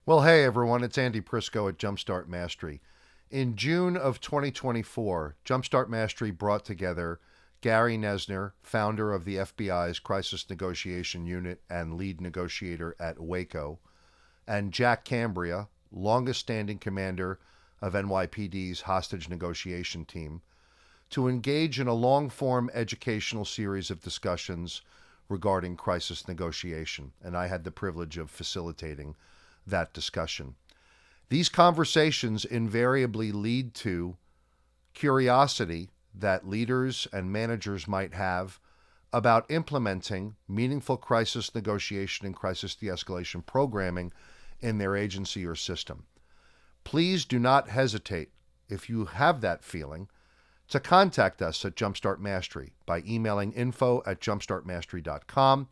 Well, hey everyone, it's Andy Prisco at Jumpstart Mastery. In June of 2024, Jumpstart Mastery brought together Gary Noesner, founder of the FBI's Crisis Negotiation Unit and lead negotiator at Waco, and Jack Cambria, longest standing commander of NYPD's hostage negotiation team, to engage in a long form educational series of discussions regarding crisis negotiation. And I had the privilege of facilitating that discussion. These conversations invariably lead to curiosity that leaders and managers might have about implementing meaningful crisis negotiation and crisis de-escalation programming in their agency or system. Please do not hesitate, if you have that feeling, to contact us at Jumpstart Mastery by emailing info@jumpstartmastery.com.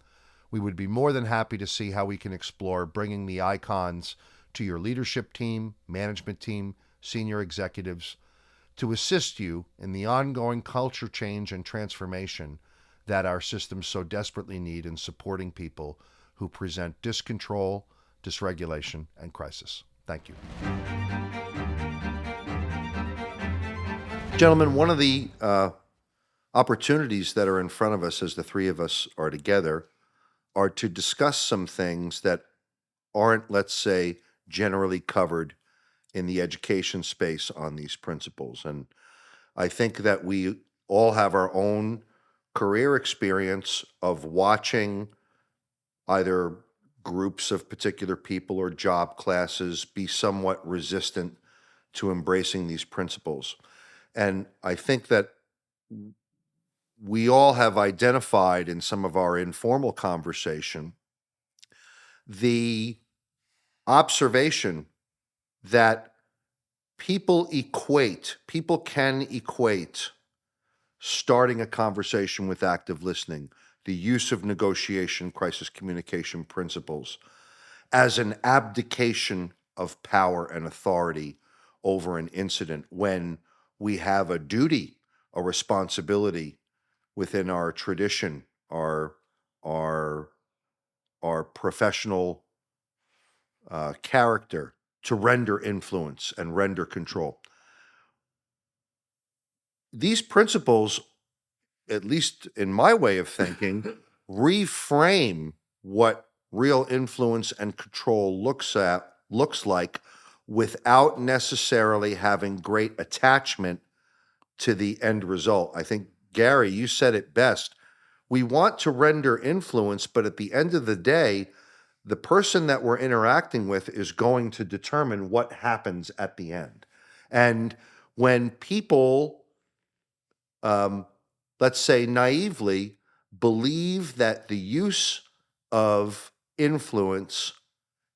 We would be more than happy to see how we can explore bringing the icons to your leadership team, management team, senior executives to assist you in the ongoing culture change and transformation that our systems so desperately need in supporting people who present discontrol, dysregulation, and crisis. Thank you. Gentlemen, one of the opportunities that are in front of us as the three of us are together are to discuss some things that aren't, let's say, generally covered in the education space on these principles. And I think that we all have our own career experience of watching either groups of particular people or job classes be somewhat resistant to embracing these principles. And I think that we all have identified in some of our informal conversation the observation that people can equate starting a conversation with active listening, the use of negotiation, crisis communication principles, as an abdication of power and authority over an incident when we have a duty, a responsibility within our tradition, our professional character to render influence and render control. These principles, at least in my way of thinking, reframe what real influence and control looks like without necessarily having great attachment to the end result. I think, Gary, you said it best. We want to render influence, but at the end of the day, the person that we're interacting with is going to determine what happens at the end. And when people, let's say naively, believe that the use of influence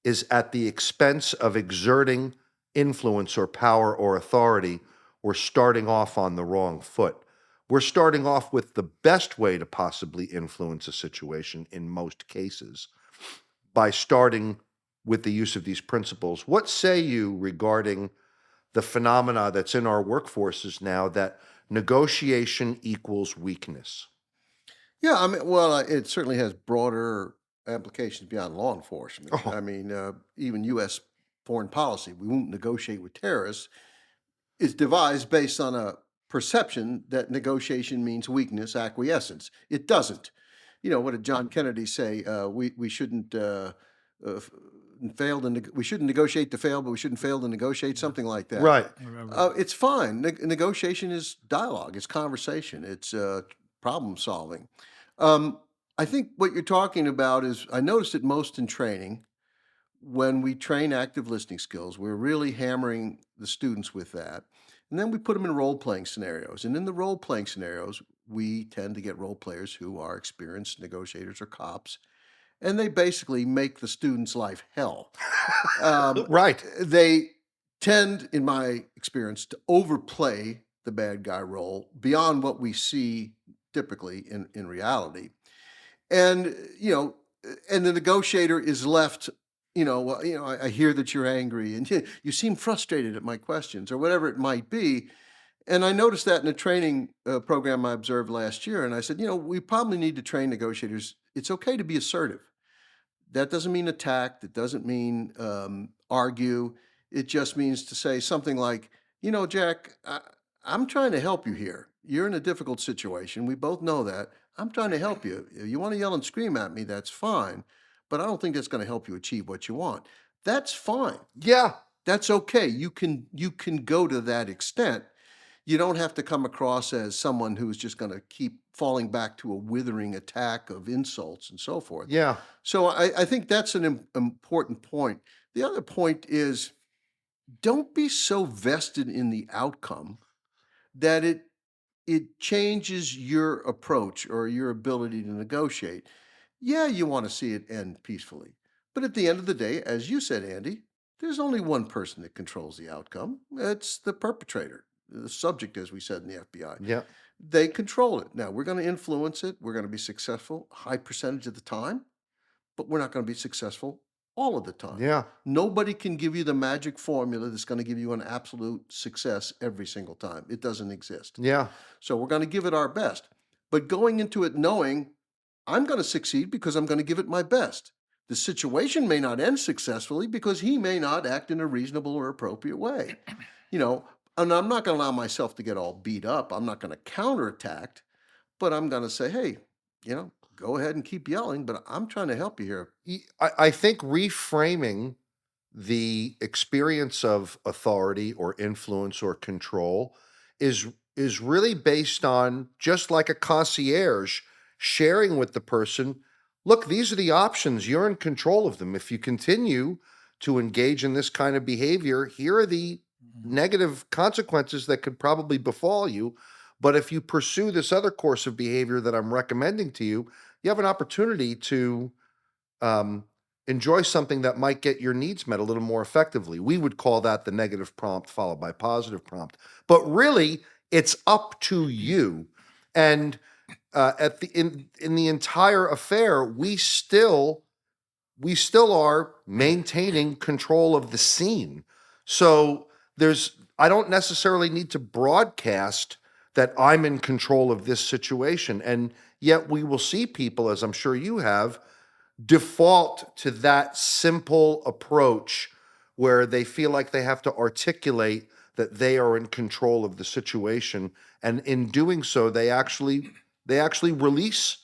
is at the expense of exerting influence or power or authority, we're starting off on the wrong foot. We're starting off with the best way to possibly influence a situation in most cases by starting with the use of these principles. What say you regarding the phenomena that's in our workforces now that negotiation equals weakness? Yeah, I mean, well, it certainly has broader applications beyond law enforcement. Oh, I mean, even U.S. foreign policy, we won't negotiate with terrorists, is devised based on a perception that negotiation means weakness, acquiescence. It doesn't. You know, what did John Kennedy say? We shouldn't f- we shouldn't negotiate to fail, but we shouldn't fail to negotiate. Something like that. right. I remember. It's fine. Negotiation is dialogue. It's conversation. It's problem solving. Um, I think what you're talking about is I noticed it most in training. When we train active listening skills, we're really hammering the students with that. And then we put them in role playing scenarios. And in the role playing scenarios, we tend to get role players who are experienced negotiators or cops. And they basically make the student's life hell. Right. They tend, in my experience, to overplay the bad guy role beyond what we see typically in reality. And, and the negotiator is left, well, I hear that you're angry and you seem frustrated at my questions or whatever it might be. And I noticed that in a training program I observed last year. And I said, we probably need to train negotiators. It's okay to be assertive. That doesn't mean attack. That doesn't mean argue. It just means to say something like, Jack, I'm trying to help you here. You're in a difficult situation. We both know that. I'm trying to help you. If you want to yell and scream at me, that's fine. But I don't think that's going to help you achieve what you want. That's fine. Yeah. That's okay. You can go to that extent. You don't have to come across as someone who's just going to keep falling back to a withering attack of insults and so forth. Yeah. So I think that's an important point. The other point is, don't be so vested in the outcome that it changes your approach or your ability to negotiate. Yeah, you want to see it end peacefully. But at the end of the day, as you said, Andy, there's only one person that controls the outcome. It's the perpetrator, the subject, as we said in the FBI. Yeah. They control it. Now, we're going to influence it. We're going to be successful a high percentage of the time, but we're not going to be successful all of the time. Yeah. Nobody can give you the magic formula that's going to give you an absolute success every single time. It doesn't exist. Yeah. So we're going to give it our best. But going into it knowing I'm going to succeed because I'm going to give it my best. The situation may not end successfully because he may not act in a reasonable or appropriate way. You know, and I'm not going to allow myself to get all beat up. I'm not going to counterattack, but I'm going to say, hey, go ahead and keep yelling, but I'm trying to help you here. I think reframing the experience of authority or influence or control is really based on, just like a concierge, sharing with the person, look, these are the options, you're in control of them. If you continue to engage in this kind of behavior, here are the negative consequences that could probably befall you. But if you pursue this other course of behavior that I'm recommending to you, you have an opportunity to um, enjoy something that might get your needs met a little more effectively. We would call that the negative prompt followed by positive prompt. But really, it's up to you. And at the in the entire affair, we still are maintaining control of the scene. So I don't necessarily need to broadcast that I'm in control of this situation. And yet we will see people, as I'm sure you have, default to that simple approach where they feel like they have to articulate that they are in control of the situation, and in doing so they actually release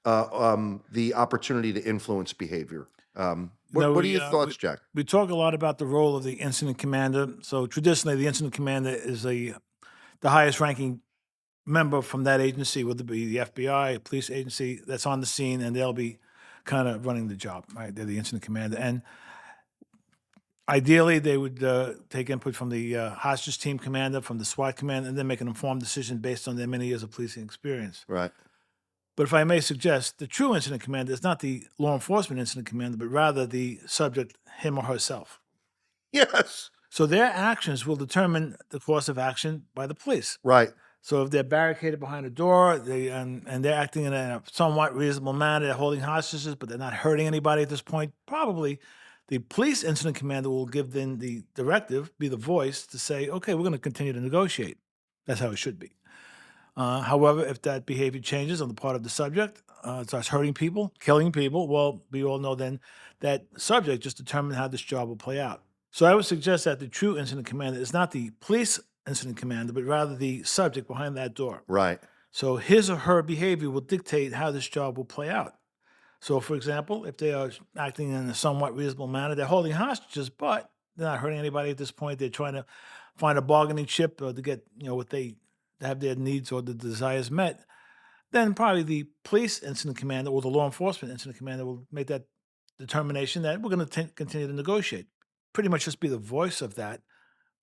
the opportunity to influence behavior. What are your thoughts, Jack? We talk a lot about the role of the incident commander. So traditionally, the incident commander is the highest ranking member from that agency, whether it be the FBI, a police agency that's on the scene, and they'll be kind of running the job, right? They're the incident commander. And ideally, they would take input from the hostage team commander, from the SWAT commander, and then make an informed decision based on their many years of policing experience. Right. But if I may suggest, the true incident commander is not the law enforcement incident commander, but rather the subject, him or herself. Yes. So their actions will determine the course of action by the police. Right. So if they're barricaded behind a door, and they're acting in a somewhat reasonable manner, they're holding hostages, but they're not hurting anybody at this point, probably the police incident commander will give them the directive, be the voice to say, okay, we're going to continue to negotiate. That's how it should be. However, if that behavior changes on the part of the subject, starts hurting people, killing people, well, we all know then that subject just determined how this job will play out. So I would suggest that the true incident commander is not the police incident commander, but rather the subject behind that door. Right. So his or her behavior will dictate how this job will play out. So, for example, if they are acting in a somewhat reasonable manner, they're holding hostages, but they're not hurting anybody at this point. They're trying to find a bargaining chip to get what they have their needs or the desires met. Then probably the police incident commander or the law enforcement incident commander will make that determination that we're going to continue to negotiate. Pretty much just be the voice of that,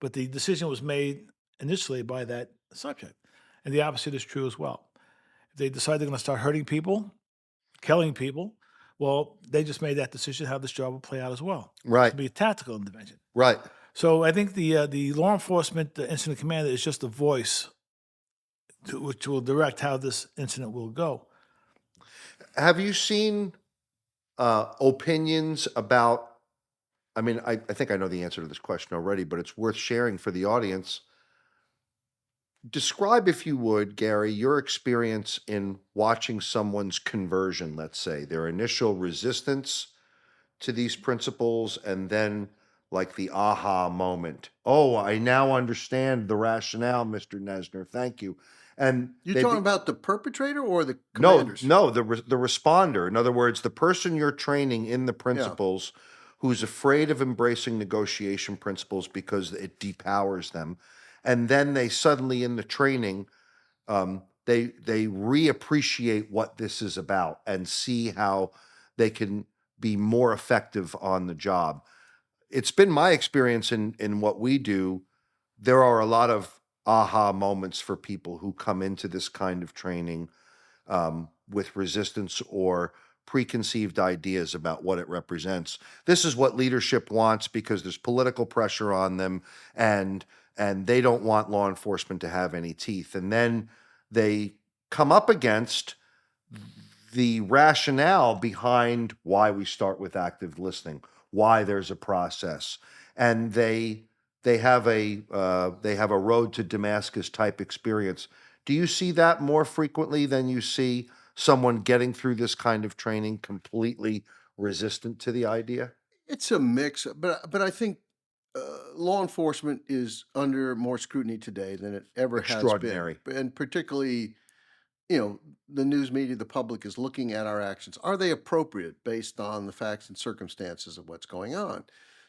but the decision was made initially by that subject. And the opposite is true as well. If they decide they're going to start hurting people, killing people, well, they just made that decision how this job will play out as well. Right. It'll be a tactical intervention. Right. So I think the law enforcement incident commander is just a voice which will direct how this incident will go. Have you seen opinions about? I mean, I think I know the answer to this question already, but it's worth sharing for the audience. Describe, if you would, Gary, your experience in watching someone's conversion, let's say, their initial resistance to these principles and then like the aha moment? Oh, I now understand the rationale, Mr. Nesner. Thank you. And You they talking be, about the perpetrator or the no, commanders? no, the responder. In other words, the person you're training in the Yeah. principles who's afraid of embracing negotiation principles because it depowers them. And then they suddenly in the training, they reappreciate what this is about and see how they can be more effective on the job. It's been my experience in what we do. There are a lot of aha moments for people who come into this kind of training with resistance or preconceived ideas about what it represents. This is what leadership wants because there's political pressure on them, and they don't want law enforcement to have any teeth. And then they come up against the rationale behind why we start with active listening, why there's a process, and they have a road to Damascus type experience. Do you see that more frequently than you see someone getting through this kind of training completely resistant to the idea? It's a mix, but I think law enforcement is under more scrutiny today than it ever has been, Extraordinary. and particularly, you know, the news media, the public is looking at our actions. Are they appropriate based on the facts and circumstances of what's going on?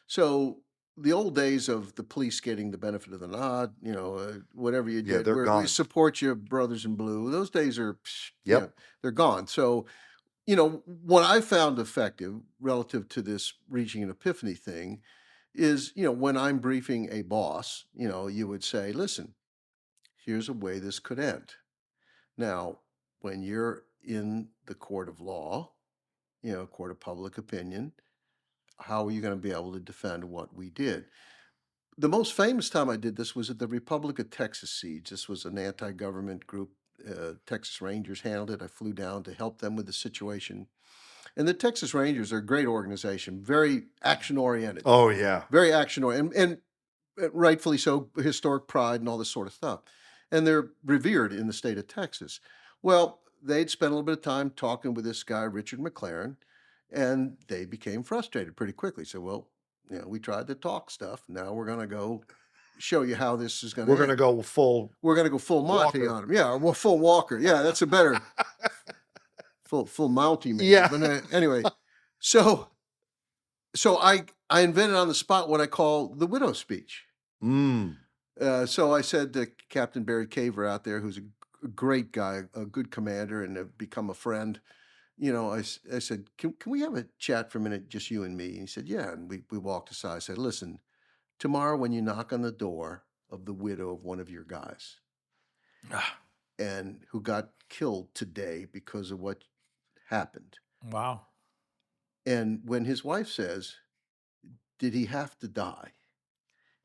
So the old days of the police getting the benefit of the nod, whatever you Yeah, did, they're we gone. support you, brothers in blue. Those days are, Yep. they're gone. So what I found effective relative to this reaching an epiphany thing is, when I'm briefing a boss, you would say, listen, here's a way this could end. Now, when you're in the court of law, court of public opinion, how are you going to be able to defend what we did? The most famous time I did this was at the Republic of Texas siege. This was an anti government group. Texas Rangers handled it. I flew down to help them with the situation. And the Texas Rangers are a great organization, very action oriented, Oh yeah. very action oriented, and rightfully so, historic pride and all this sort of stuff. And they're revered in the state of Texas. Well, they'd spent a little bit of time talking with this guy, Richard McLaren, and they became frustrated pretty quickly. So, well, we tried the talk stuff. Now we're going to go show you how this is going We're to gonna end. go full We're going to go full Monty Walker. on him. Yeah, well, full Walker. Yeah, that's a better full Mountie maybe. Yeah. But anyway, so I invented on the spot what I call the widow speech. Mm. So I said to Captain Barry Caver out there, who's a great guy, a good commander, and have become a friend. I said, can we have a chat for a minute, just you and me? And he said, yeah. And we walked aside. I said, listen, tomorrow when you knock on the door of the widow of one of your guys Ah, and who got killed today because of what happened, wow. and when his wife says, did he have to die?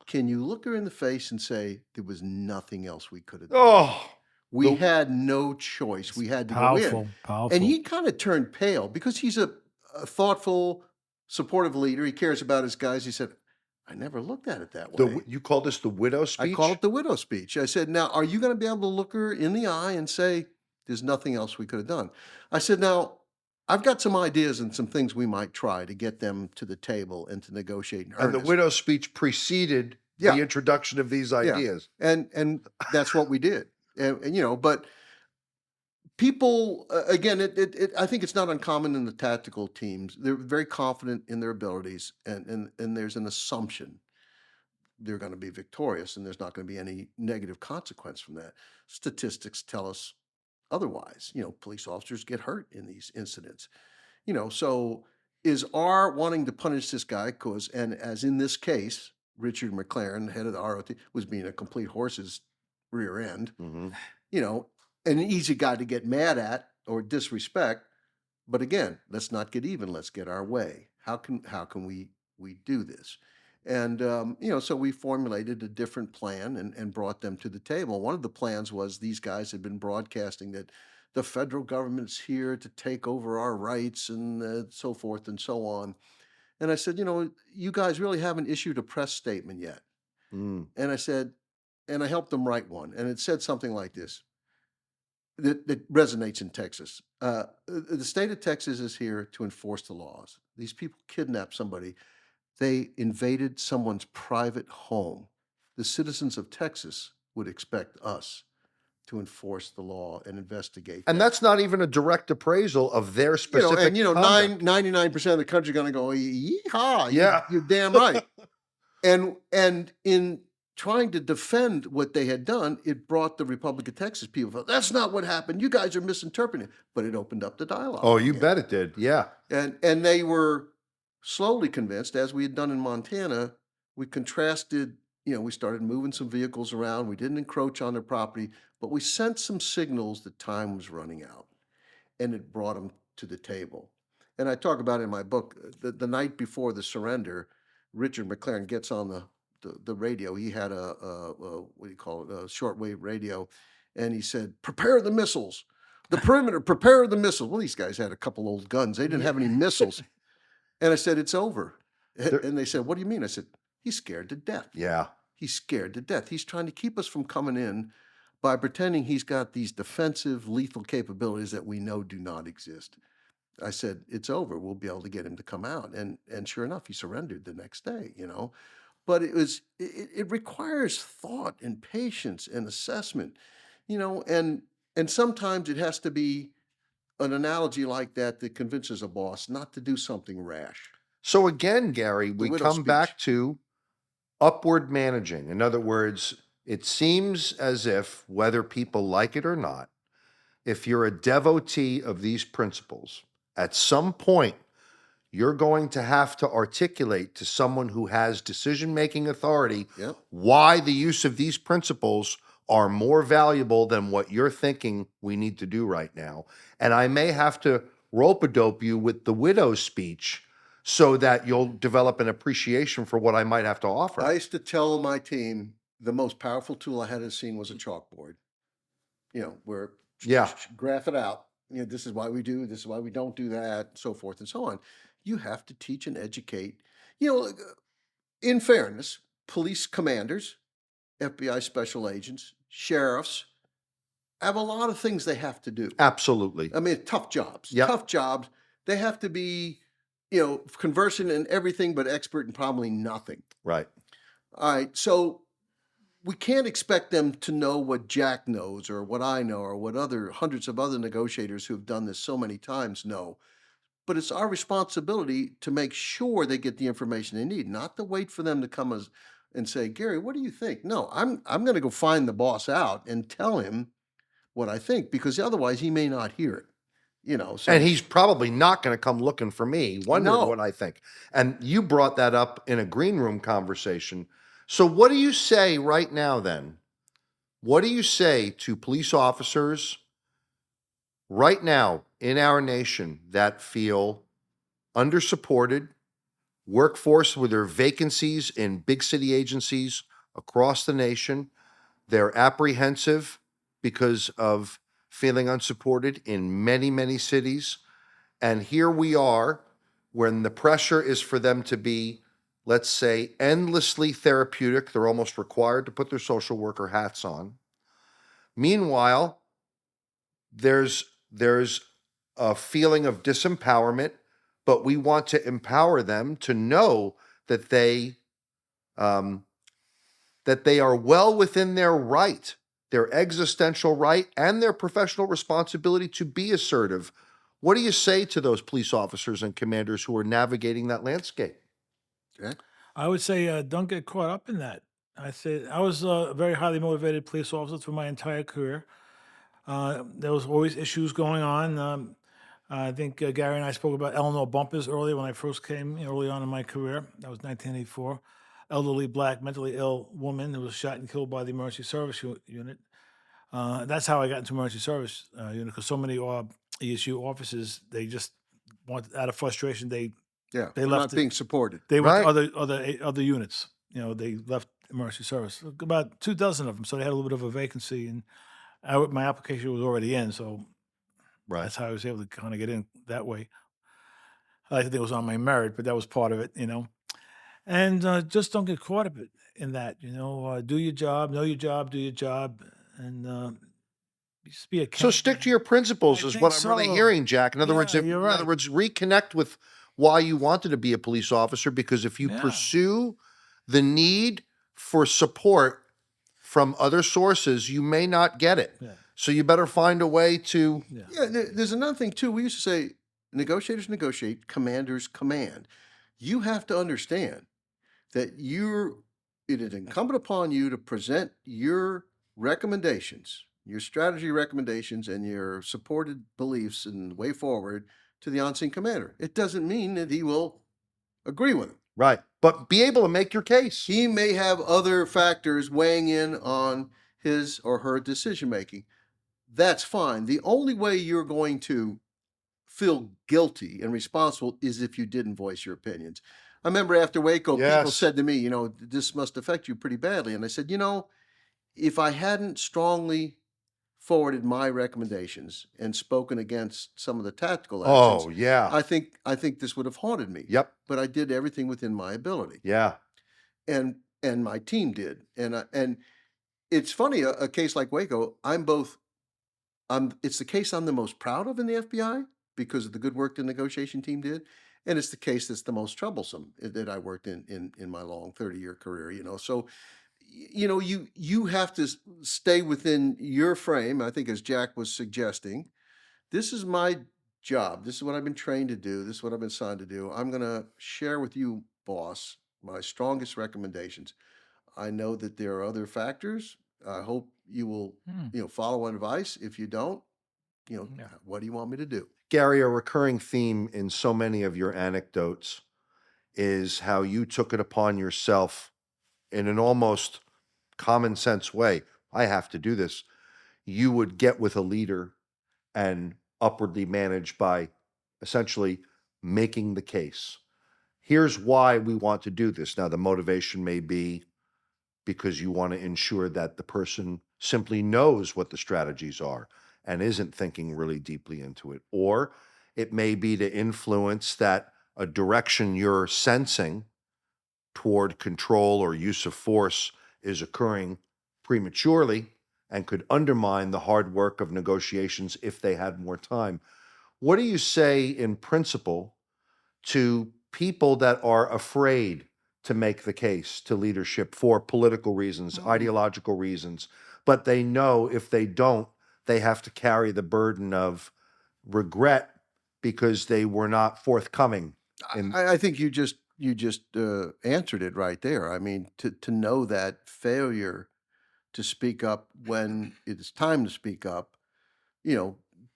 Can you look her in the face and say, there was nothing else we could have done? Oh, We the had no choice. We had to go in. Powerful, And powerful. he kind of turned pale because he's a thoughtful, supportive leader. He cares about his guys. He said, I never looked at it that way. you call this the widow I call speech? it the widow speech. I said, now, are you going to be able to look her in the eye and say, there's nothing else we could have done? I said, now, I've got some ideas and some things we might try to get them to the table and to negotiate in And the earnest. widow speech preceded Yeah, the introduction of these yeah. ideas. And that's what we did. But people, again, I think it's not uncommon in the tactical teams. They're very confident in their abilities, and there's an assumption they're going to be victorious, and there's not going to be any negative consequence from that. Statistics tell us otherwise. Police officers get hurt in these incidents. So is our wanting to punish this guy because, and as in this case, Richard McLaren, head of the ROT, was being a complete horse's rear end, Mhm. you know, an easy guy to get mad at or disrespect. But again, let's not get even. Let's get our way. How can we do this? And so we formulated a different plan and brought them to the table. One of the plans was these guys had been broadcasting that the federal government's here to take over our rights and so forth and so on. And I said, you guys really haven't issued a press statement yet. Mm. And I said, and I helped them write one, and it said something like this that resonates in Texas. The state of Texas is here to enforce the laws. These people kidnapped somebody. They invaded someone's private home. The citizens of Texas would expect us to enforce the law and investigate And that. that's not even a direct appraisal of their You know, specific and you know, conduct. 99% of the country gonna go, yeehaw, Yeah. you're damn right. And in trying to defend what they had done, it brought the Republic of Texas people, that's not what happened. You guys are misinterpreting. But it opened up the dialogue Oh, you again. bet it did. Yeah. And they were slowly convinced, as we had done in Montana. We contrasted, we started moving some vehicles around. We didn't encroach on their property, but we sent some signals that time was running out, and it brought them to the table. And I talk about it in my book. The night before the surrender, Richard McLaren gets on the radio. He had what do you call it, a shortwave radio, and he said, "Prepare the missiles. The perimeter, prepare the missiles." Well, these guys had a couple old guns. They didn't have any missiles. And I said, "It's over." There- And they said, "What do you mean?" I said, "He's scared to death. Yeah. He's scared to death. He's trying to keep us from coming in by pretending he's got these defensive, lethal capabilities that we know do not exist." I said, "It's over. We'll be able to get him to come out." And sure enough, he surrendered the next day. But it requires thought and patience and assessment, and sometimes it has to be an analogy like that convinces a boss not to do something rash. So again, Gary, The we widow's come speech. back to upward managing. In other words, it seems as if, whether people like it or not, if you're a devotee of these principles, at some point, you're going to have to articulate to someone who has decision-making authority Yep. why the use of these principles are more valuable than what you're thinking we need to do right now. And I may have to rope-a-dope you with the widow's speech so that you'll develop an appreciation for what I might have to offer. I used to tell my team the most powerful tool I had seen was a chalkboard. Where Yeah. graph it out. This is why we do, this is why we don't do that, so forth and so on. You have to teach and educate. In fairness, police commanders, FBI special agents, sheriffs have a lot of things they have to do. Absolutely. I mean, tough jobs. Yep. Tough jobs. They have to be, conversant in everything but expert in probably nothing. Right. All right. So we can't expect them to know what Jack knows or what I know or what hundreds of other negotiators who have done this so many times know. But it's our responsibility to make sure they get the information they need, not to wait for them to come and say, "Gary, what do you think?" No, I'm going to go find the boss out and tell him what I think, because otherwise he may not hear it. So And he's probably not going to come looking for me, wondering No. what I think. And you brought that up in a green room conversation. So what do you say right now then? What do you say to police officers right now in our nation that feel undersupported, workforce with their vacancies in big city agencies across the nation? They're apprehensive because of feeling unsupported in many, many cities. And here we are when the pressure is for them to be, let's say, endlessly therapeutic. They're almost required to put their social worker hats on. Meanwhile, there's a feeling of disempowerment, but we want to empower them to know that they are well within their right, their existential right, and their professional responsibility to be assertive. What do you say to those police officers and commanders who are navigating that landscape? Okay. I would say don't get caught up in that. I say I was a very highly motivated police officer through my entire career. There was always issues going on. I think Gary and I spoke about Eleanor Bumpers earlier when I first came early on in my career. That was 1984. Elderly black, mentally ill woman who was shot and killed by the emergency service unit. That's how I got into emergency service unit, because so many ESU officers, they just want, out of frustration, they Yeah. They We're left not it. being supported. they went Right. to other units. They left emergency service. About 2 dozen of them, so they had a little bit of a vacancy, and my application was already in, so Right. that's how I was able to kind of get in that way. I think it was on my merit, but that was part of it. And just don't get caught up in that. Do your job, know your job, do your job, and just be So accountable. stick to your principles I is think what I'm really so. hearing, Jack. In other words, Yeah, you're right. reconnect with why you wanted to be a police officer, because if you Yeah. pursue the need for support from other sources, you may not get it. Yeah. So you better find a way to. Yeah. Yeah, there's another thing too. We used to say negotiators negotiate, commanders command. You have to understand that it is incumbent upon you to present your recommendations, your strategy recommendations, and your supported beliefs and way forward to the on-scene commander. It doesn't mean that he will agree with it. Right. But be able to make your case. He may have other factors weighing in on his or her decision making. That's fine. The only way you're going to feel guilty and responsible is if you didn't voice your opinions. I remember after Waco, people Yes. said to me, this must affect you pretty badly. And I said, if I hadn't strongly forwarded my recommendations and spoken against some of the tactical actions, Oh, yeah. I think this would have haunted me. Yep. But I did everything within my ability, Yeah. and my team did. And it's funny, a case like Waco, it's the case I'm the most proud of in the FBI because of the good work the negotiation team did, and it's the case that's the most troublesome that I worked in my long 30-year career. So you have to stay within your frame. I think, as Jack was suggesting, this is my job. This is what I've been trained to do. This is what I've been assigned to do. I'm going to share with you, boss, my strongest recommendations. I know that there are other factors. I hope you will, follow advice. If you don't, Yeah. what do you want me to do? Gary, a recurring theme in so many of your anecdotes is how you took it upon yourself in an almost common sense way. I have to do this. You would get with a leader and upwardly manage by essentially making the case. Here's why we want to do this. Now, the motivation may be because you want to ensure that the person simply knows what the strategies are and isn't thinking really deeply into it. Or it may be to influence that a direction you're sensing toward control or use of force is occurring prematurely and could undermine the hard work of negotiations if they had more time. What do you say in principle to people that are afraid to make the case to leadership for political reasons, ideological reasons, but they know if they don't, they have to carry the burden of regret because they were not forthcoming? I think you just answered it right there. I mean, to know that failure to speak up when it's time to speak up,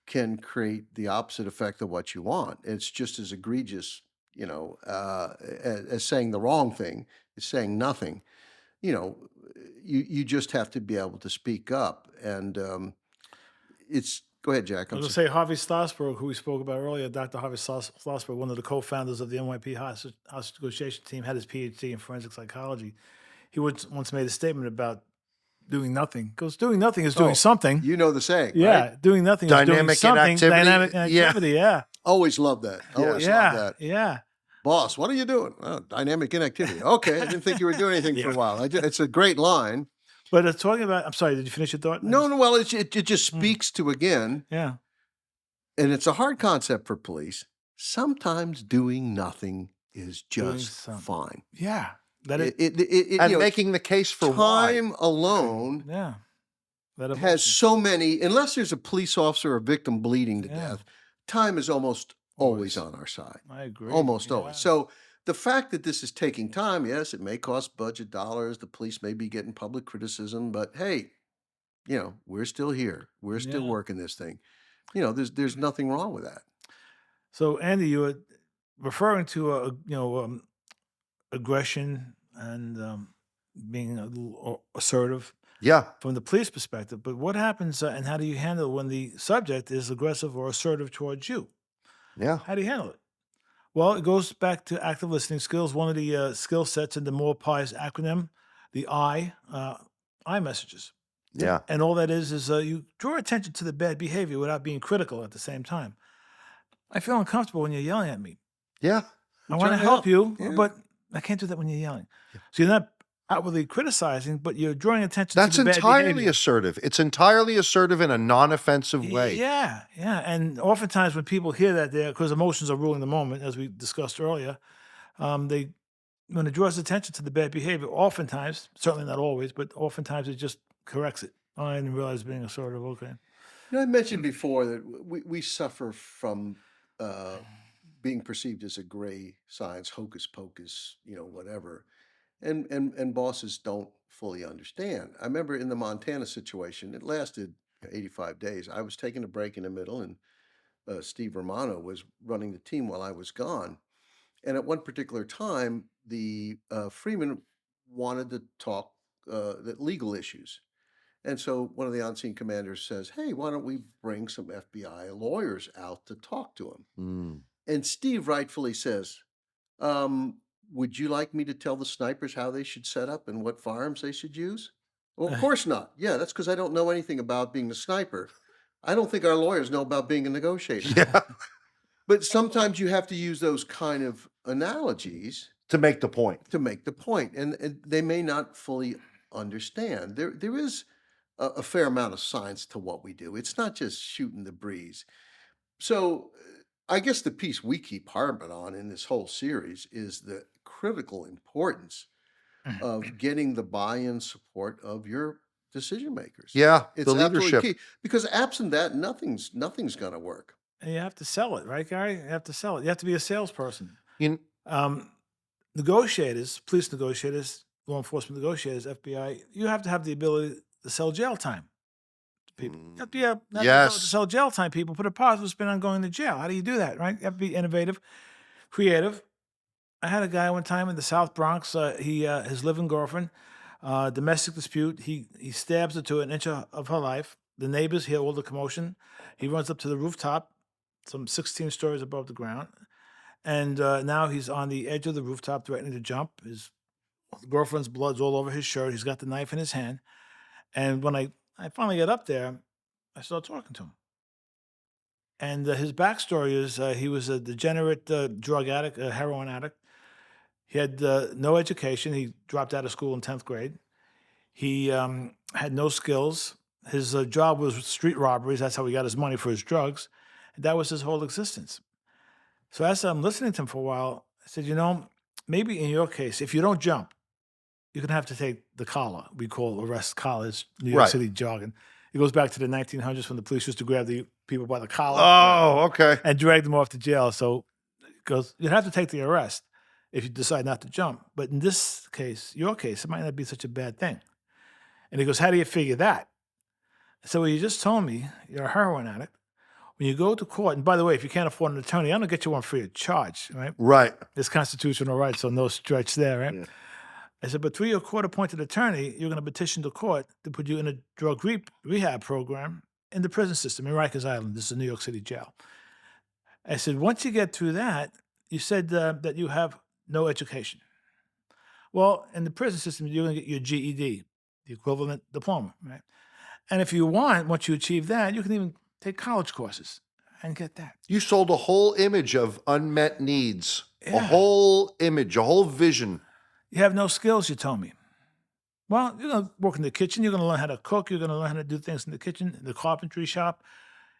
can create the opposite effect of what you want. It's just as egregious, as saying the wrong thing, is saying nothing. You know, you just have to be able to speak up, and go ahead, Jack. I I'm was going to sorry. say Harvey Schlossberg, who we spoke about earlier, Dr. Harvey Schlossberg, one of the co-founders of the NYP hostage negotiation team, had his PhD in forensic psychology. He once made a statement about doing nothing. Because doing nothing is doing Oh, something. You know the saying, Yeah, right? doing nothing is doing Dynamic something. inactivity? Dynamic Yeah. inactivity, yeah. Always love that. Always love Yeah, that. yeah. Boss, what are you doing? Oh, dynamic inactivity. Okay, I didn't think you were doing anything for a while. It's a great line. But talking about, I'm sorry, did you finish your thought? No, well, it just speaks to, again, Yeah. and it's a hard concept for police. Sometimes doing nothing is Doing just something. fine. Yeah. That is, And making the case for why. time alone yeah. That has so many, unless there's a police officer or victim bleeding to Yeah. death, time is almost always Always. on our side. I agree. Almost yeah. always. So the fact that this is taking time, yes, it may cost budget dollars. The police may be getting public criticism, but hey, we're still here. We're still Yeah. working this thing. There's nothing wrong with that. So, Andy, you were referring to aggression and being a little assertive Yeah. from the police perspective. But what happens and how do you handle when the subject is aggressive or assertive towards you? Yeah. How do you handle it? Well, it goes back to active listening skills. One of the skill sets in the MORE-PIE's acronym, the I messages. Yeah. And all that is you draw attention to the bad behavior without being critical at the same time. I feel uncomfortable when you're yelling at me. Yeah. I want to trying to help help. you, Yeah. but I can't do that when you're yelling. So you're not outwardly criticizing, but you're drawing attention to That's the bad entirely behavior. assertive. It's entirely assertive in a non-offensive way. Yeah, yeah. And oftentimes when people hear that, because emotions are ruling the moment, as we discussed earlier, they when it draws attention to the bad behavior, oftentimes, certainly not always, but oftentimes it just corrects it. Oh, I didn't realize being assertive. Okay. I mentioned before that we suffer from uh, being perceived as a gray science, hocus pocus, whatever. And bosses don't fully understand. I remember in the Montana situation, it lasted 85 days. I was taking a break in the middle, and Steve Romano was running the team while I was gone. And at one particular time, the Freeman wanted to talk the legal issues. And so one of the on-scene commanders says, "Hey, why don't we bring some FBI lawyers out to talk to him?" Mm. And Steve rightfully says, um, "Would you like me to tell the snipers how they should set up and what firearms they should use?" Well, of course not. Yeah, that's because I don't know anything about being a sniper. I don't think our lawyers know about being a negotiator. Yeah, But sometimes you have to use those kind of analogies to make the point. to make the point, and they may not fully understand. There is a fair amount of science to what we do. It's not just shooting the breeze. So I guess the piece we keep harping on in this whole series is the critical importance of getting the buy-in support of your decision makers. Yeah, It's the absolutely leadership. key because absent that, nothing's going to work. And you have to sell it, right, Gary? You have to sell it. You have to be a salesperson. You, Um, Negotiators, police negotiators, law enforcement negotiators, FBI, you have to have the ability to sell jail time to people. You have to be able to yes. sell jail time people, put a positive spin on going to jail. How do you do that, right? You have to be innovative, creative. I had a guy one time in the South Bronx. His living girlfriend, domestic dispute. He stabs her to an inch of her life. The neighbors hear all the commotion. He runs up to the rooftop, some 16 stories above the ground, and now he's on the edge of the rooftop, threatening to jump. His girlfriend's blood's all over his shirt. He's got the knife in his hand. And when I finally get up there, I start talking to him. And his backstory is he was a degenerate drug addict, a heroin addict. He had no education. He dropped out of school in 10th grade. He had no skills. His job was street robberies. That's how he got his money for his drugs. And that was his whole existence. So as I'm listening to him for a while, I said, maybe in your case, if you don't jump, you're going to have to take the collar. We call arrest collars, New York Right. City jargon. It goes back to the 1900s when the police used to grab the people by the collar Oh, okay. and drag them off to jail. So it goes, you'd have to take the arrest if you decide not to jump. But in this case, your case, it might not be such a bad thing. And he goes, how do you figure that? So what you just told me, you're a heroin addict. When you go to court, and by the way, if you can't afford an attorney, I'm going to get you one free of charge, right? Right. It's constitutional right, so no stretch there, right? Yeah. I said, but through your court-appointed attorney, you're going to petition the court to put you in a drug rehab program in the prison system in Rikers Island. This is a New York City jail. I said, once you get through that, you said that you have no education. Well, in the prison system, you're going to get your GED, the equivalent diploma, right? And if you want, once you achieve that, you can even take college courses and get that. You sold a whole image of unmet needs, a Yeah. whole image, a whole vision. You have no skills, you told me. Well, you're going to work in the kitchen. You're going to learn how to cook. You're going to learn how to do things in the kitchen, in the carpentry shop.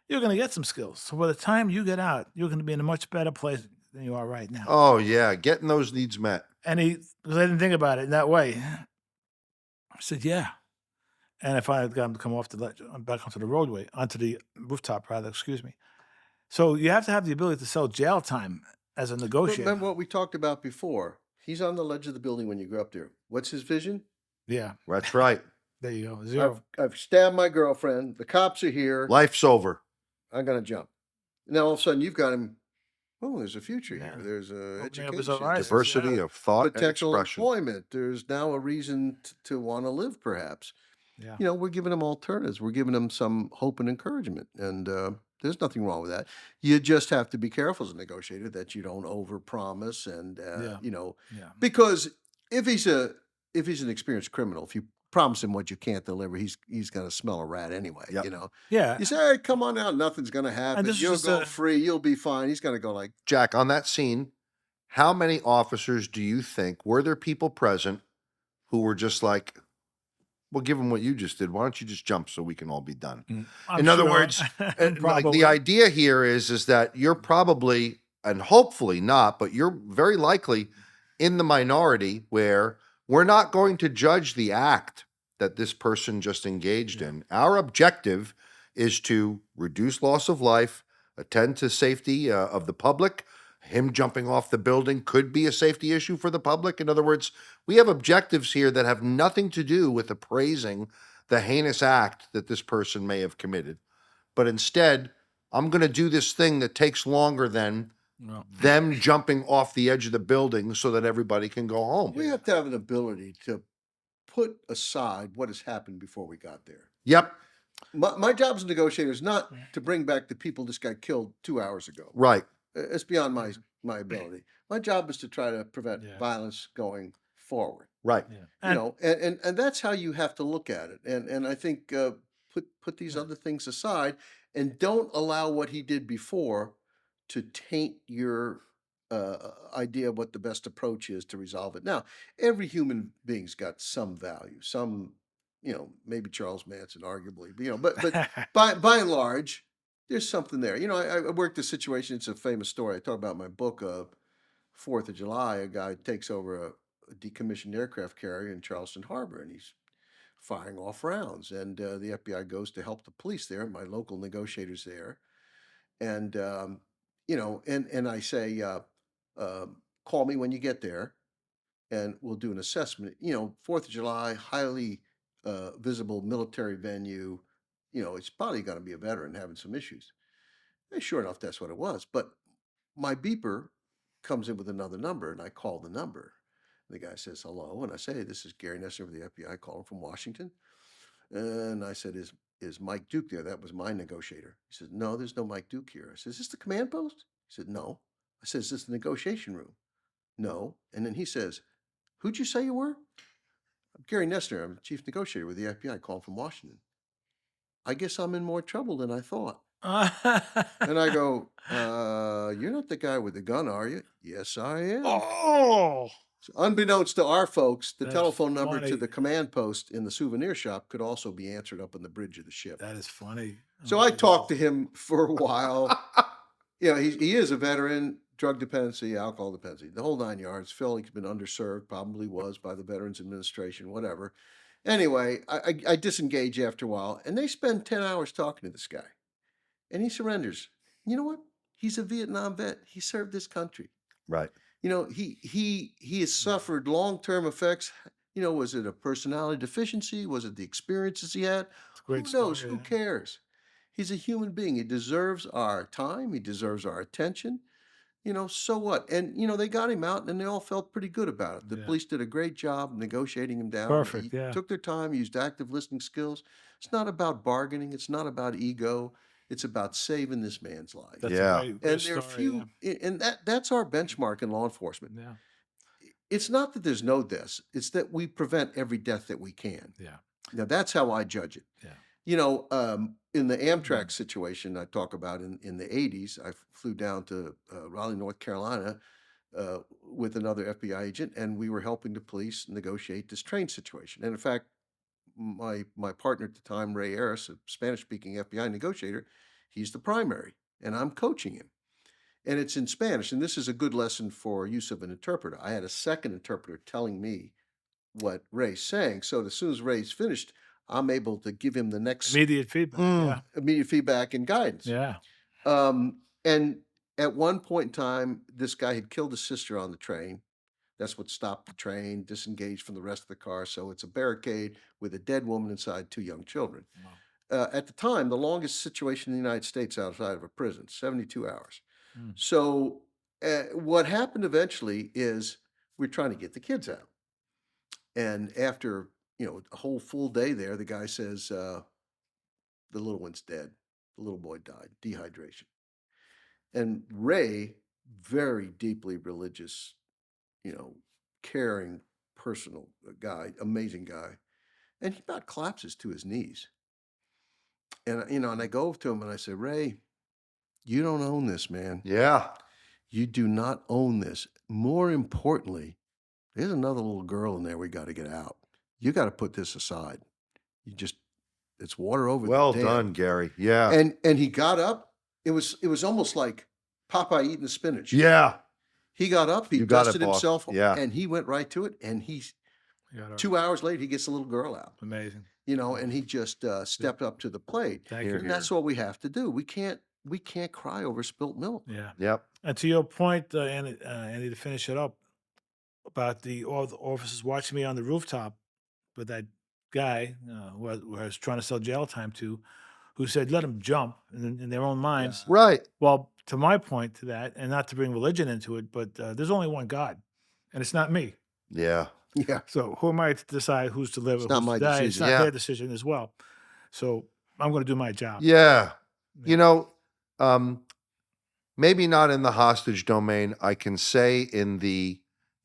You're going to get some skills. So by the time you get out, you're going to be in a much better place than you are right now. Oh, yeah. Getting those needs met. And because I didn't think about it in that way, I said, yeah. And if I had got him to come back onto the roadway, onto the rooftop, rather, excuse me. So you have to have the ability to sell jail time as a But negotiator. remember what we talked about before. He's on the ledge of the building when you go up there. What's his vision? Yeah, That's right. there you go. Zero. I've stabbed my girlfriend. The cops are here. Life's over. I'm going to jump. Now all of a sudden you've got him. Oh, there's a future Yeah. here. There's Opening up his education, horizons. Diversity Yeah. of thought and potential expression. employment. There's now a reason to want to live, perhaps. Yeah. We're giving them alternatives. We're giving them some hope and encouragement. And there's nothing wrong with that. You just have to be careful as a negotiator that you don't overpromise and, Yeah. because if he's an experienced criminal, if you promise him what you can't deliver, he's going to smell a rat anyway. Yep. Yeah. You say, hey, come on out, nothing's going to happen. this is You'll just go a- free. You'll be fine. He's going to go like, Jack, on that scene, how many officers do you think, were there people present, who were just like, well, give them what you just did. Why don't you just jump so we can all be done? I'm In other sure. words, like the Probably. idea here is that you're probably, and hopefully not, but you're very likely in the minority where we're not going to judge the act that this person just engaged Yeah. in. Our objective is to reduce loss of life, attend to safety of the public. Him jumping off the building could be a safety issue for the public. In other words, we have objectives here that have nothing to do with appraising the heinous act that this person may have committed. But instead, I'm going to do this thing that takes longer than Well, them jumping off the edge of the building so that everybody can go home. We have to have an ability to put aside what has happened before we got there. Yep, My job as a negotiator is not to bring back the people this got killed 2 hours ago. right. It's beyond my ability. My job is to try to prevent Yeah. violence going forward. Right. yeah. You And know, and that's how you have to look at it. And I think put these other things aside and don't allow what he did before to taint your idea of what the best approach is to resolve it. Now, every human being's got some value, some, maybe Charles Manson, arguably, but by and large, there's something there. I worked a situation. It's a famous story. I talk about in my book. 4th of July, a guy takes over a decommissioned aircraft carrier in Charleston Harbor, and he's firing off rounds. And the FBI goes to help the police there. My local negotiators there, and and I say, call me when you get there, and we'll do an assessment. 4th of July, highly visible military venue. It's probably going to be a veteran having some issues. And sure enough, that's what it was. But my beeper comes in with another number, and I call the number. The guy says hello, and I say, "This is Gary Noesner of the FBI calling from Washington." And I said, "Is Mike Duke there?" That was my negotiator. He said, "No, there's no Mike Duke here." I said, "Is this the command post?" He said, "No." I said, "Is this the negotiation room?" "No." And then he says, "Who'd you say you were?" "I'm Gary Noesner. I'm chief negotiator with the FBI calling from Washington." "I guess I'm in more trouble than I thought." And I go, "You're not the guy with the gun, are you?" "Yes, I am." oh, So unbeknownst to our folks, the that's telephone number to funny. the command post in the souvenir shop could also be answered up on the bridge of the ship. That is funny. Oh So my I talked to goodness. him for a while. He is a veteran, drug dependency, alcohol dependency, the whole 9 yards. Felt he's been underserved, probably was by the Veterans Administration, whatever. Anyway, I disengage after a while, and they spend 10 hours talking to this guy, and he surrenders. You know what? He's a Vietnam vet. He served this country. Right. He has suffered long-term effects. Was it a personality deficiency? Was it the experiences he had? It's a Who great knows? story. Who cares? He's a human being. He deserves our time. He deserves our attention. So what? And they got him out, and they all felt pretty good about it. The Yeah. police did a great job negotiating him down. Perfect. He Yeah. took their time, used active listening skills. It's not about bargaining. It's not about ego. It's about saving this man's life. That's Yeah. a great And there are story. Yeah. and that's our benchmark in law enforcement. Yeah. It's not that there's no deaths, it's that we prevent every death that we can. Yeah. Now, that's how I judge it. Yeah. In the Amtrak situation I talk about in the 80s, I flew down to Raleigh, North Carolina with another FBI agent, and we were helping the police negotiate this train situation. And in fact, my partner at the time, Ray Harris, a Spanish-speaking FBI negotiator, he's the primary, and I'm coaching him. And it's in Spanish, and this is a good lesson for use of an interpreter. I had a second interpreter telling me what Ray's saying, so as soon as Ray's finished, I'm able to give him the next Immediate feedback. Yeah. immediate feedback and guidance. Yeah. And at one point in time, this guy had killed his sister on the train. That's what stopped the train, disengaged from the rest of the car. So it's a barricade with a dead woman inside, two young children. Wow. At the time, the longest situation in the United States outside of a prison, 72 hours. Mm. So what happened eventually is we're trying to get the kids out. And after, a whole full day there, the guy says, the little one's dead. The little boy died, dehydration. And Ray, very deeply religious, caring, personal guy, amazing guy. And he about collapses to his knees. And, and I go over to him and I say, "Ray, you don't own this, man. Yeah. You do not own this. More importantly, there's another little girl in there we got to get out." you got to put this aside. You just, it's water over the Well dam. done, Gary. Yeah. And he got up. It was almost like Popeye eating the spinach. Yeah. He got up, he You got it, dusted boss. himself, Yeah. and he went right to it. And he's Yeah, 2 hours later, he gets the little girl out. amazing. And he just stepped up to the plate. Thank Here, you. And that's what we have to do. We can't cry over spilt milk. Yeah. Yep. And to your point, Andy, to finish it up about all the officers watching me on the rooftop with that guy who I was trying to sell jail time to, who said, let him jump in their own minds. Right. Well, to my point to that, and not to bring religion into it, but there's only one God, and it's not me. Yeah. Yeah. So who am I to decide who's to live or It's not who's my to die? It's decision. not Yeah. their decision as well. So I'm going to do my job. Yeah. Yeah. You know, maybe not in the hostage domain. I can say in the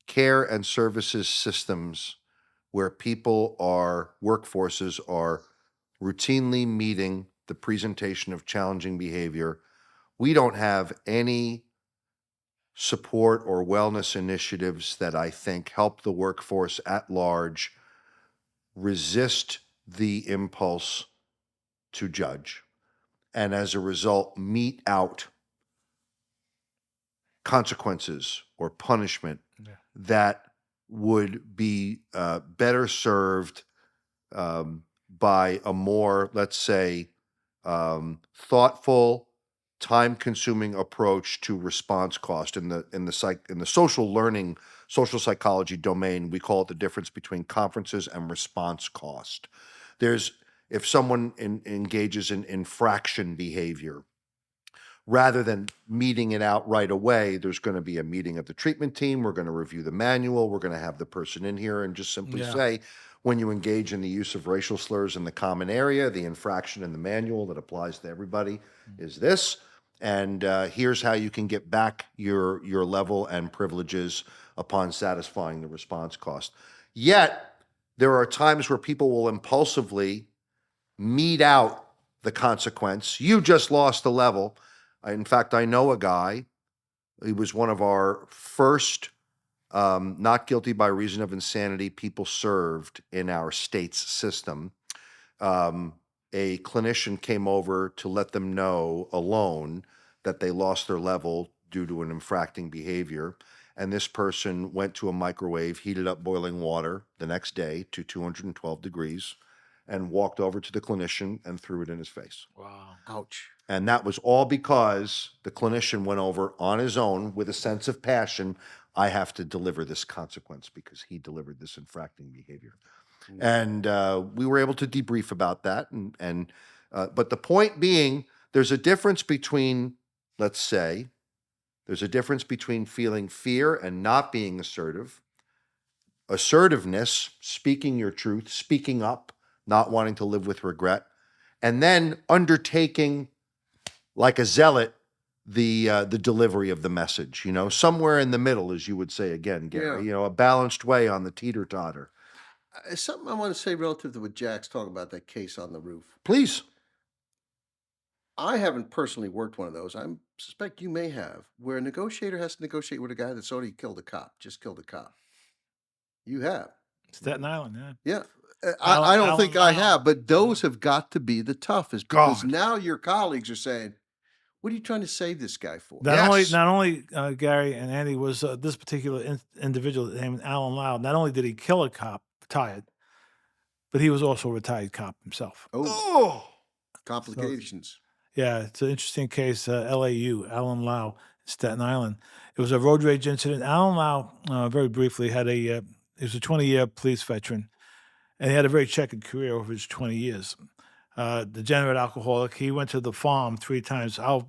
care and services systems where workforces are routinely meeting the presentation of challenging behavior, we don't have any support or wellness initiatives that I think help the workforce at large resist the impulse to judge, and as a result, mete out consequences or punishment Yeah. that would be better served by a more, let's say, thoughtful, time-consuming approach to response cost. In the social learning, social psychology domain, we call it the difference between conferences and response cost. If someone engages in infraction behavior, rather than meeting it out right away, there's going to be a meeting of the treatment team. We're going to review the manual. We're going to have the person in here and just simply Yeah. say, when you engage in the use of racial slurs in the common area, the infraction in the manual that applies to everybody is this. And here's how you can get back your level and privileges upon satisfying the response cost. Yet, there are times where people will impulsively mete out the consequence. You just lost the level. In fact, I know a guy, he was one of our first not guilty by reason of insanity people served in our state's system. A clinician came over to let them know alone that they lost their level due to an infracting behavior. And this person went to a microwave, heated up boiling water the next day to 212 degrees, and walked over to the clinician and threw it in his face. Wow. Ouch. And that was all because the clinician went over on his own with a sense of passion. I have to deliver this consequence because he delivered this infracting behavior. And we were able to debrief about that. But the point being, there's a difference between, let's say, there's a difference between feeling fear and not being assertive. Assertiveness, speaking your truth, speaking up, not wanting to live with regret, and then undertaking like a zealot the delivery of the message, somewhere in the middle, as you would say again, Gary, Yeah. a balanced way on the teeter-totter. Something I want to say relative to what Jack's talking about, that case on the roof. Please. I haven't personally worked one of those. I suspect you may have, where a negotiator has to negotiate with a guy that's already killed a cop, just killed a cop. You have. Staten Island, yeah. Yeah. Alan- I don't Alan think I Lau. have, but those have got to be the toughest because God. now your colleagues are saying, what are you trying to save this guy for? Yes. Not only Gary and Andy was this particular individual named Alan Lau. Not only did he kill a cop, retired, but he was also a retired cop himself. Oh, Oh, complications. Yeah, it's an interesting case. LAU, Alan Lau, Staten Island. It was a road rage incident. Alan Lau, very briefly, he was a 20-year police veteran, and he had a very checkered career over his 20 years. Degenerate alcoholic. He went to the farm 3 times. Out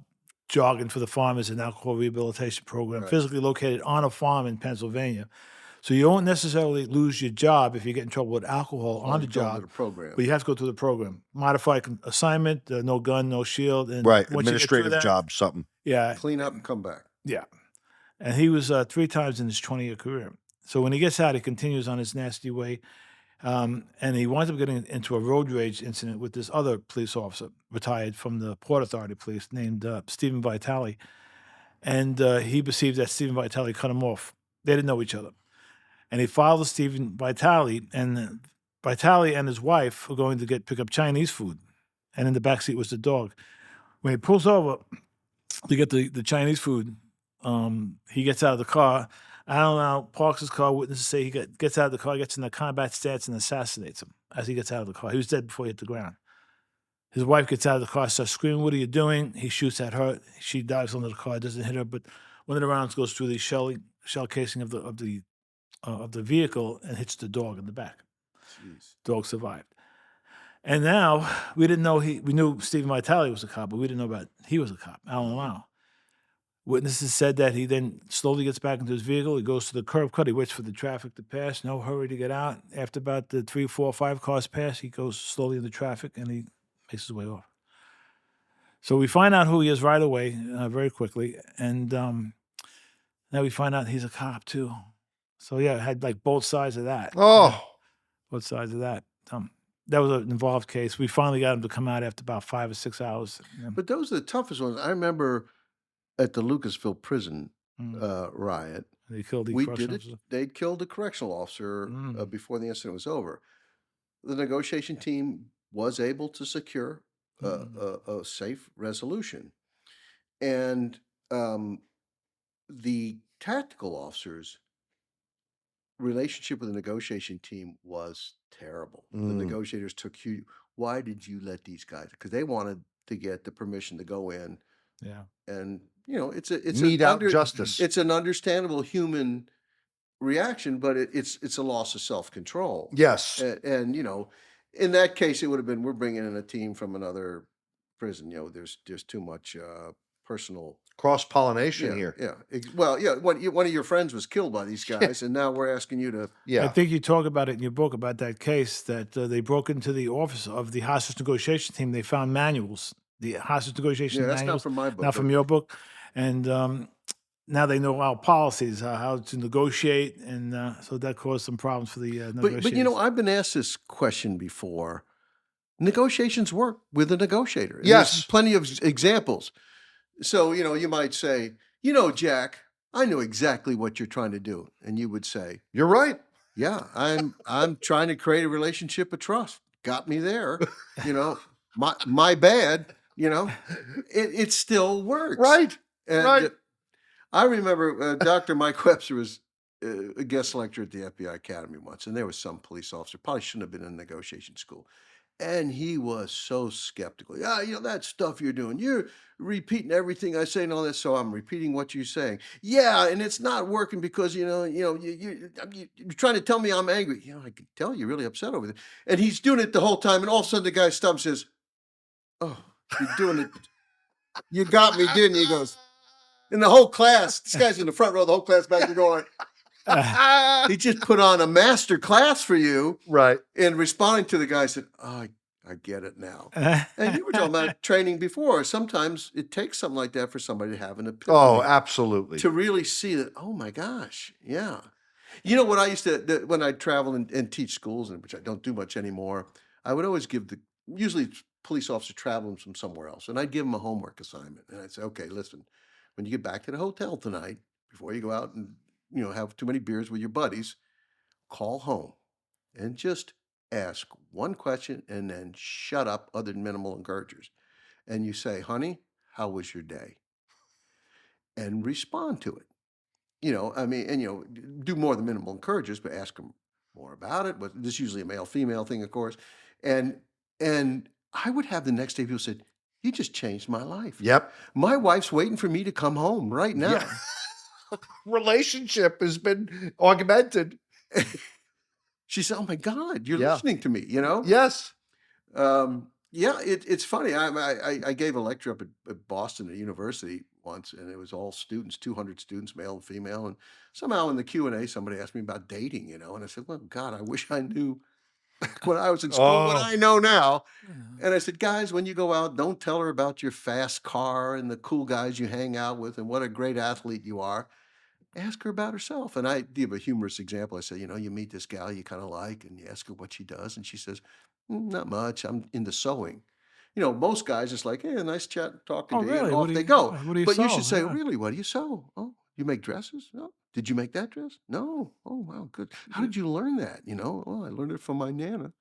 jogging for the farm is an alcohol rehabilitation program, Right. physically located on a farm in Pennsylvania. So you don't necessarily lose your job if you get in trouble with alcohol on the Go to job, the program. but you have to go through the program. Modified assignment, no gun, no shield. And right. once you get through Administrative that- job, something. Yeah, Clean up and come back. yeah. And he was 3 times in his 20-year career. So when he gets out, he continues on his nasty way. And he winds up getting into a road rage incident with this other police officer, retired from the Port Authority Police, named Stephen Vitale. And he perceived that Stephen Vitale cut him off. They didn't know each other. And he filed with Stephen Vitale, and Vitale and his wife were going to pick up Chinese food, and in the back seat was the dog. When he pulls over to get the Chinese food, he gets out of the car. I don't know, parks his car. Witnesses say he gets out of the car, gets in a combat stance, and assassinates him as he gets out of the car. He was dead before he hit the ground. His wife gets out of the car, starts screaming, "What are you doing?" He shoots at her. She dives under the car, doesn't hit her, but one of the rounds goes through the shell casing of the vehicle and hits the dog in the back. Jeez. Dog survived. And now we didn't know we knew Stephen Vitale was a cop, but we didn't know about he was a cop, Alan Lau. Witnesses said that he then slowly gets back into his vehicle. He goes to the curb cut. He waits for the traffic to pass. No hurry to get out. After about the 3, 4, 5 cars pass, he goes slowly into traffic and he makes his way off. So we find out who he is right away, very quickly. And now we find out he's a cop too. So yeah, it had like both sides of that. Oh, Both sides of that. That was an involved case. We finally got him to come out after about 5 or 6 hours. Yeah. But those are the toughest ones. I remember at the Lucasville prison riot, They killed the we did correctional it. officer. They'd killed the correctional officer before the incident was over. The negotiation team was able to secure a safe resolution. And the tactical officers' relationship with the negotiation team was terrible. The negotiators took you. Why did you let these guys? Because they wanted to get the permission to go in, Yeah. and it's mete out justice. It's an understandable human reaction, but it's a loss of self-control. Yes. And in that case, it would have been we're bringing in a team from another prison. There's too much personal Cross-pollination here. Yeah. Well, yeah. One of your friends was killed by these guys, and now we're asking you to. I Yeah. think you talk about it in your book about that case that they broke into the office of the hostage negotiation team. They found manuals, the hostage negotiation Yeah, that's manuals. not from my book. Not from your book. And now they know our policies, how to negotiate. And so that caused some problems for the negotiators. But I've been asked this question before. Negotiations work with a negotiator. And Yes. there's plenty of examples. So you might say, Jack, I know exactly what you're trying to do, and you would say, You're right. yeah, I'm trying to create a relationship of trust. Got me there. My bad. It still works. Right. And Right. I remember Dr. Mike Webster was a guest lecturer at the FBI Academy once, and there was some police officer, probably shouldn't have been in negotiation school. And he was so skeptical. Yeah, that stuff you're doing, you're repeating everything I say and all this. So I'm repeating what you're saying. Yeah, and it's not working because you're trying to tell me I'm angry. I can tell you're really upset over it. And he's doing it the whole time. And all of a sudden the guy stops and says, "Oh, you're doing it. You got me, didn't you?" He goes, and the whole class, this guy's in the front row, the whole class back there going, he just put on a master class for you. Right. And responding to the guy said, "Oh, I get it now." And you were talking about training before. Sometimes it takes something like that for somebody to have an epiphany. Oh, absolutely. To really see that, oh my gosh, yeah. What I used to, when I travel and teach schools, and which I don't do much anymore, I would always give usually police officer traveling from somewhere else, and I'd give them a homework assignment. And I'd say, okay, listen, when you get back to the hotel tonight, before you go out and have too many beers with your buddies, call home and just ask one question and then shut up other than minimal encouragers. And you say, "Honey, how was your day?" And respond to it. Do more than minimal encouragers, but ask them more about it. But this is usually a male-female thing, of course. And I would have the next day people said, "You just changed my life. Yep. My wife's waiting for me to come home right now." Yeah. Relationship has been augmented. She said, "Oh my God, you're Yeah. listening to me." Yes. It's funny. I gave a lecture up at Boston at university once, and it was all students, 200 students, male and female. And somehow in the Q&A, somebody asked me about dating, and I said, "Well, God, I wish I knew back when I was in school what Oh. I know now." And I said, "Guys, when you go out, don't tell her about your fast car and the cool guys you hang out with and what a great athlete you are. Ask her about herself." And I give a humorous example. I said, you meet this gal you kind of like, and you ask her what she does, and she says, "Not much. I'm into sewing." Most guys just like, "Hey, nice chat, talking Oh, to you," really? and What off do they you- go. what do you But you sew? should say, Yeah. "Really, what do you sew?" "Oh, You make dresses? No. Did you make that dress? No. Oh, wow, good. How did you learn that? Oh, I learned it from my nana.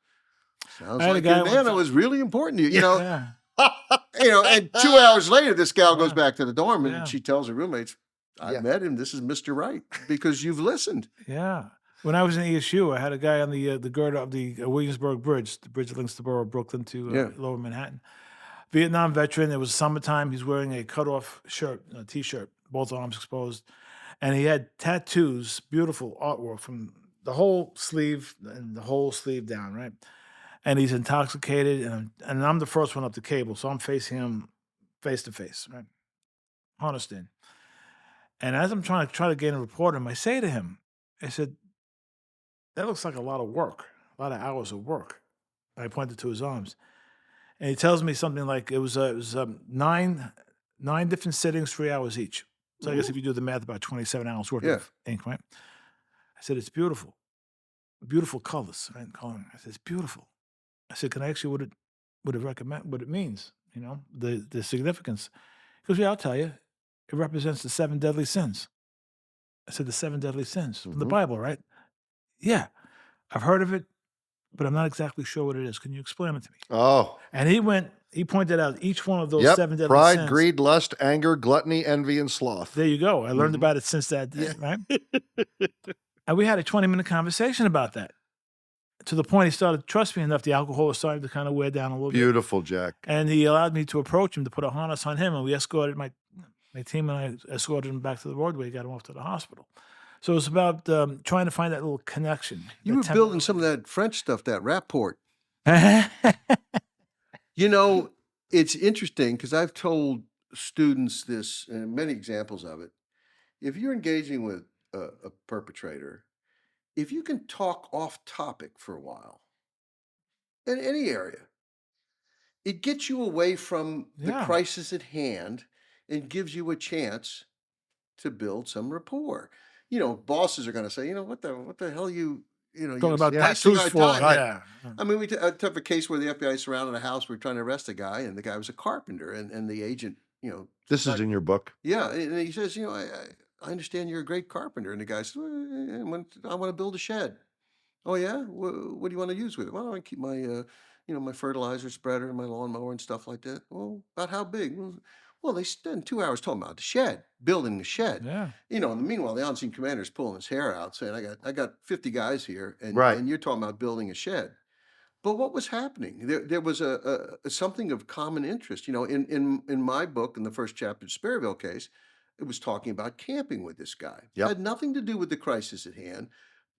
I Sounds had a like your guy one nana time. was really important to you. Yeah, And 2 hours later, this gal goes yeah, back to the dorm and yeah, she tells her roommates, I Yeah. met him. This is Mr. Right because you've listened. yeah. When I was in ESU, I had a guy on the girder of the Williamsburg Bridge, the bridge that links the borough of Brooklyn to Yeah. Lower Manhattan. Vietnam veteran. It was summertime. He's wearing a cutoff shirt, a t-shirt, both arms exposed, and he had tattoos, beautiful artwork from the whole sleeve and the whole sleeve down, right? And he's intoxicated, and I'm the first one up the cable, so I'm facing him face to face, right? Harnessed in. And as I'm trying to gain a report on him, I say to him, I said, "That looks like a lot of work, a lot of hours of work." I pointed to his arms, and he tells me something like it was nine different sittings, 3 hours each. So I guess Mhm. if you do the math, about 27 hours worth Yeah. of ink, right? I said, "It's beautiful, beautiful colors, right? Coloring." I said, "It's beautiful." I said, "Can I ask you what it recommend, what it means? The significance?" He goes, "Yeah, I'll tell you. It represents the seven deadly sins." I said, "The seven deadly sins from the Mhm. Bible, right?" "Yeah, I've heard of it, but I'm not exactly sure what it is. Can you explain it to me?" Oh, And he pointed out each one of those yep. seven deadly Pride, sins. greed, lust, anger, gluttony, envy, and sloth. There you go. I learned Mhm. about it since that day, Yeah. right? And we had a 20-minute conversation about that, to the point he started to trust me enough. The alcohol was starting to kind of wear down a little bit. Beautiful, Jack. And he allowed me to approach him, to put a harness on him, and we escorted my team and I escorted him back to the roadway, got him off to the hospital. So it's about trying to find that little connection, You that were building 10-minute some of link. that French stuff, that rapport. Yeah. You know, it's interesting because I've told students this and many examples of it. If you're engaging with a perpetrator, if you can talk off topic for a while in any area, it gets you away from the Yeah. crisis at hand and gives you a chance to build some rapport. Bosses are going to say, what the hell Talking you're about Yeah. wasting tattoos our for, time. Right. yeah. I mean, I took a case where the FBI surrounded a house. We were trying to arrest a guy, and the guy was a carpenter, and the agent, This is like, in your book. yeah, and he says, I understand you're a great carpenter, and the guy says, well, I want to build a shed. Oh yeah, what do you want to use with it? Well, I keep my fertilizer spreader and my lawnmower and stuff like that. Well, about how big? Well, they spend 2 hours talking about the shed, building the shed. Yeah. And meanwhile, the on-scene commander's pulling his hair out, saying, "I got 50 guys here, and Right. and you're talking about building a shed." But what was happening? There was a something of common interest. In my book, in the first chapter, Sperryville case, it was talking about camping with this guy. Yep. Had nothing to do with the crisis at hand,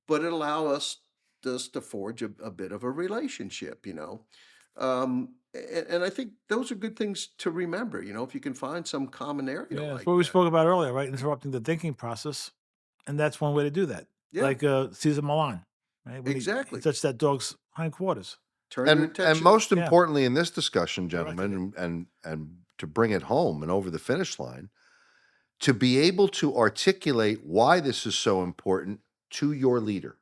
but it allowed us to forge a bit of a relationship. And I think those are good things to remember. If you can find some common area Yeah. That's like what we that. spoke about earlier, right? Interrupting the thinking process. And that's one way to do that. Yeah, Like Caesar Milan, right? When he exactly. touched that dog's hindquarters. Turn your And attention. most Yeah. importantly in this discussion, Directed gentlemen, it. and to bring it home and over the finish line, to be able to articulate why this is so important to your leader.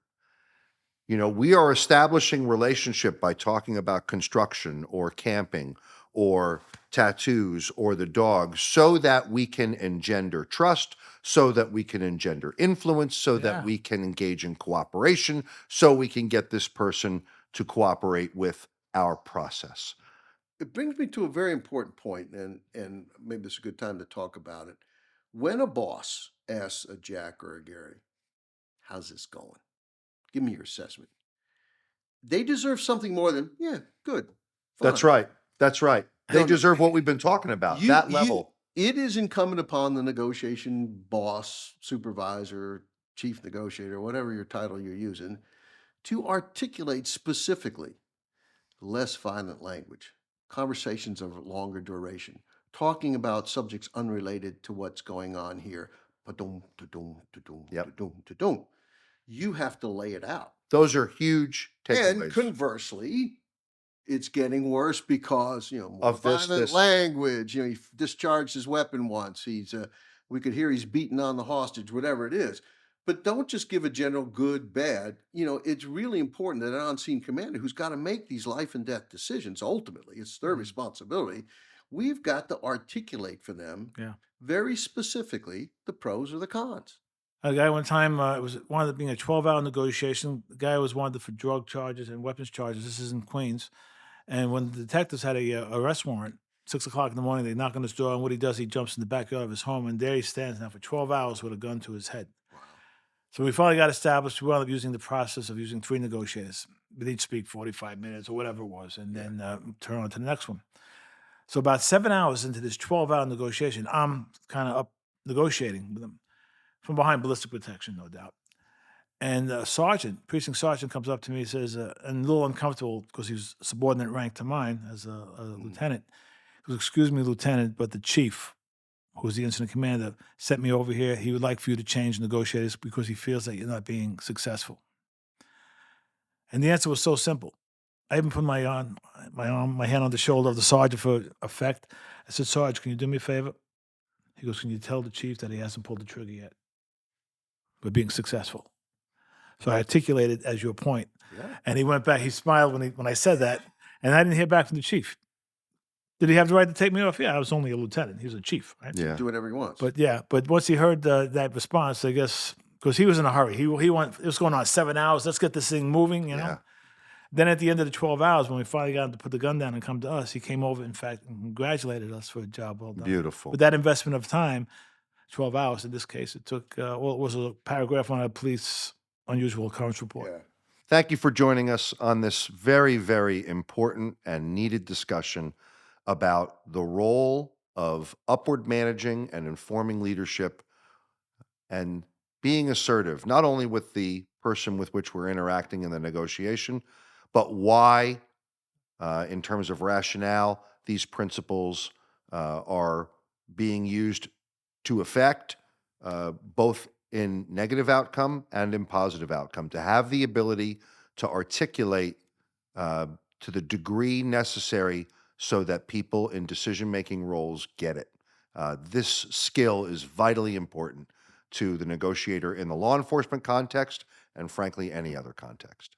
We are establishing relationship by talking about construction or camping or tattoos or the dog so that we can engender trust, so that we can engender influence, so that Yeah. we can engage in cooperation, so we can get this person to cooperate with our process. It brings me to a very important point, and maybe it's a good time to talk about it. When a boss asks a Jack or a Gary, "How's this going? Give me your assessment." They deserve something more than, "Yeah, good, That's fine." right. That's right. They No, no. deserve what we've been talking about, You that you level. it is incumbent upon the negotiation boss, supervisor, chief negotiator, whatever your title you're using, to articulate specifically less violent language, conversations of longer duration, talking about subjects unrelated to what's going on here. Ba-dum, da-dum, da-dum, Yep. da-dum, da-dum. You have to lay it out. Those are huge And takeaways conversely, it's getting worse because more of this. violent This. language. He discharged his weapon once. We could hear he's beating on the hostage, whatever it is. But don't just give a general good, bad. It's really important that an on-scene commander who's got to make these life and death decisions, ultimately, it's their Mhm. responsibility. We've got to articulate for them Yeah. very specifically the pros or the cons. A guy one time, it was wanted being a 12-hour negotiation. The guy was wanted for drug charges and weapons charges. This is in Queens. And when the detectives had a arrest warrant, 6 o'clock in the morning, they knock on his door, and what he does, he jumps in the backyard of his home, and there he stands now for 12 hours with a gun to his head. Wow. So we finally got established. We wound up using the process of using 3 negotiators. They'd each speak 45 minutes or whatever it was, and Yeah. then turn on to the next one. So about 7 hours into this 12-hour negotiation, I'm kind of up negotiating with him from behind ballistic protection, no doubt. And precinct sergeant comes up to me and says, and a little uncomfortable because he was subordinate rank to mine as a lieutenant. He goes, "Excuse me, lieutenant, but the chief, who's the incident commander, sent me over here. He would like for you to change negotiators because he feels that you're not being successful." And the answer was so simple. I even put my hand on the shoulder of the sergeant for effect. I said, "Sarge, can you do me a favor?" He goes, "Can you tell the chief that he hasn't pulled the trigger yet? We're being successful." So I articulated as your point. Yeah. And he went back. He smiled when I said that, and I didn't hear back from the chief. Did he have the right to take me off? Yeah, I was only a lieutenant. He was a chief, right? Yeah. Do whatever he wants. But once he heard that response, I guess because he was in a hurry. He went. It was going on 7 hours. Let's get this thing moving, you know. Yeah. Then at the end of the 12 hours, when we finally got him to put the gun down and come to us, he came over, in fact, and congratulated us for a job well done. Beautiful. But that investment of time, 12 hours in this case, it took. Well, it was a paragraph on a police unusual occurrence report. Yeah. Thank you for joining us on this very, very important and needed discussion about the role of upward managing and informing leadership and being assertive, not only with the person with which we're interacting in the negotiation, but why, in terms of rationale, these principles are being used to affect both in negative outcome and in positive outcome. To have the ability to articulate to the degree necessary so that people in decision-making roles get it. This skill is vitally important to the negotiator in the law enforcement context and, frankly, any other context.